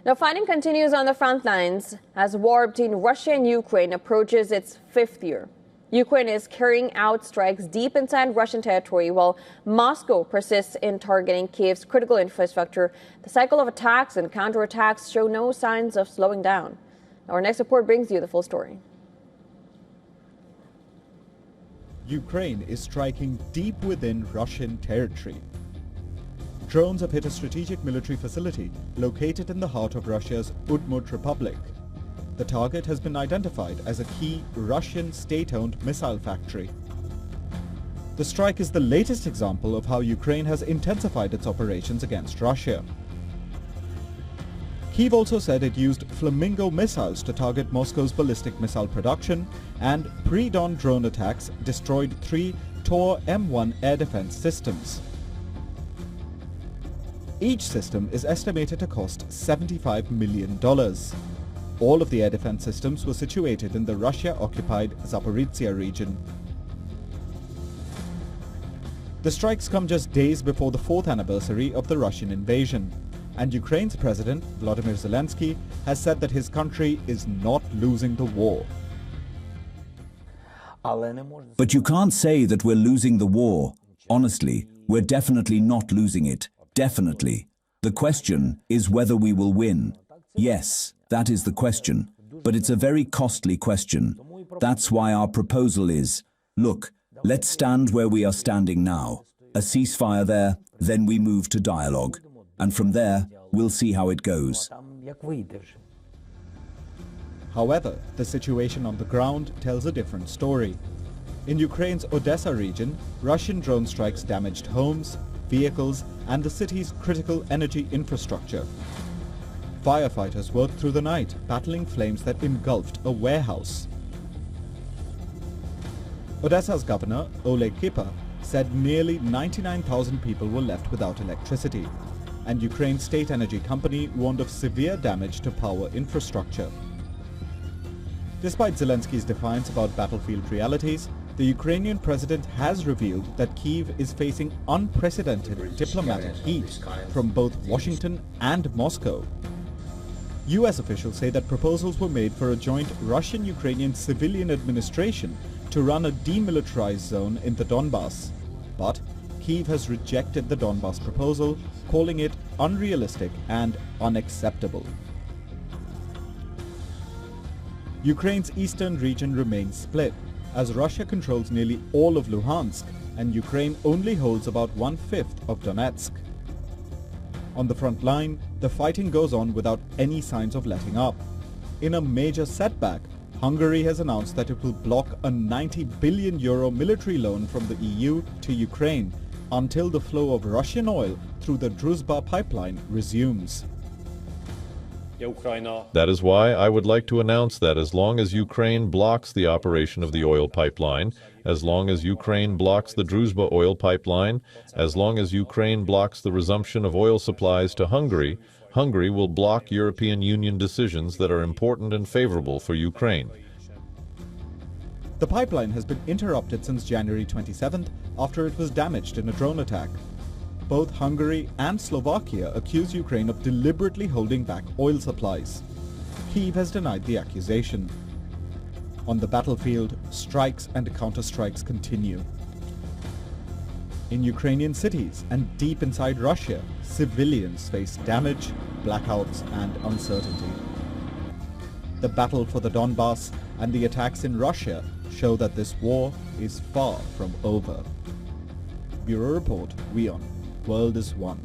Now, fighting continues on the front lines as war between Russia and Ukraine approaches its fifth year. Ukraine is carrying out strikes deep inside Russian territory while Moscow persists in targeting Kyiv's critical infrastructure. The cycle of attacks and counterattacks show no signs of slowing down. Our next report brings you the full story. Ukraine is striking deep within Russian territory. Drones have hit a strategic military facility located in the heart of Russia's Udmurt Republic. The target has been identified as a key Russian state-owned missile factory. The strike is the latest example of how Ukraine has intensified its operations against Russia. Kyiv also said it used Flamingo missiles to target Moscow's ballistic missile production, and pre-dawn drone attacks destroyed 3 Tor M1 air defense systems. Each system is estimated to cost $75 million. All of the air defense systems were situated in the Russia-occupied Zaporizhzhia region. The strikes come just days before the 4th anniversary of the Russian invasion, and Ukraine's President Volodymyr Zelensky has said that his country is not losing the war. But you can't say that we're losing the war. Honestly, we're definitely not losing it. Definitely. The question is whether we will win. Yes, that is the question. But it's a very costly question. That's why our proposal is, look, let's stand where we are standing now. A ceasefire there, then we move to dialogue. And from there, we'll see how it goes. However, the situation on the ground tells a different story. In Ukraine's Odesa region, Russian drone strikes damaged homes, vehicles, and the city's critical energy infrastructure. Firefighters worked through the night, battling flames that engulfed a warehouse. Odesa's governor, Oleg Kipa, said nearly 99,000 people were left without electricity, and Ukraine's state energy company warned of severe damage to power infrastructure. Despite Zelensky's defiance about battlefield realities, the Ukrainian president has revealed that Kyiv is facing unprecedented diplomatic heat from both Washington and Moscow. US officials say that proposals were made for a joint Russian-Ukrainian civilian administration to run a demilitarized zone in the Donbass. But Kyiv has rejected the Donbass proposal, calling it unrealistic and unacceptable. Ukraine's eastern region remains split, as Russia controls nearly all of Luhansk and Ukraine only holds about 1/5 of Donetsk. On the front line, the fighting goes on without any signs of letting up. In a major setback, Hungary has announced that it will block a €90 billion military loan from the EU to Ukraine until the flow of Russian oil through the Druzhba pipeline resumes. That is why I would like to announce that as long as Ukraine blocks the operation of the oil pipeline, as long as Ukraine blocks the Druzhba oil pipeline, as long as Ukraine blocks the resumption of oil supplies to Hungary, Hungary will block European Union decisions that are important and favorable for Ukraine. The pipeline has been interrupted since January 27th after it was damaged in a drone attack. Both Hungary and Slovakia accuse Ukraine of deliberately holding back oil supplies. Kyiv has denied the accusation. On the battlefield, strikes and counterstrikes continue. In Ukrainian cities and deep inside Russia, civilians face damage, blackouts, and uncertainty. The battle for the Donbass and the attacks in Russia show that this war is far from over. Bureau Report, WION. World is one.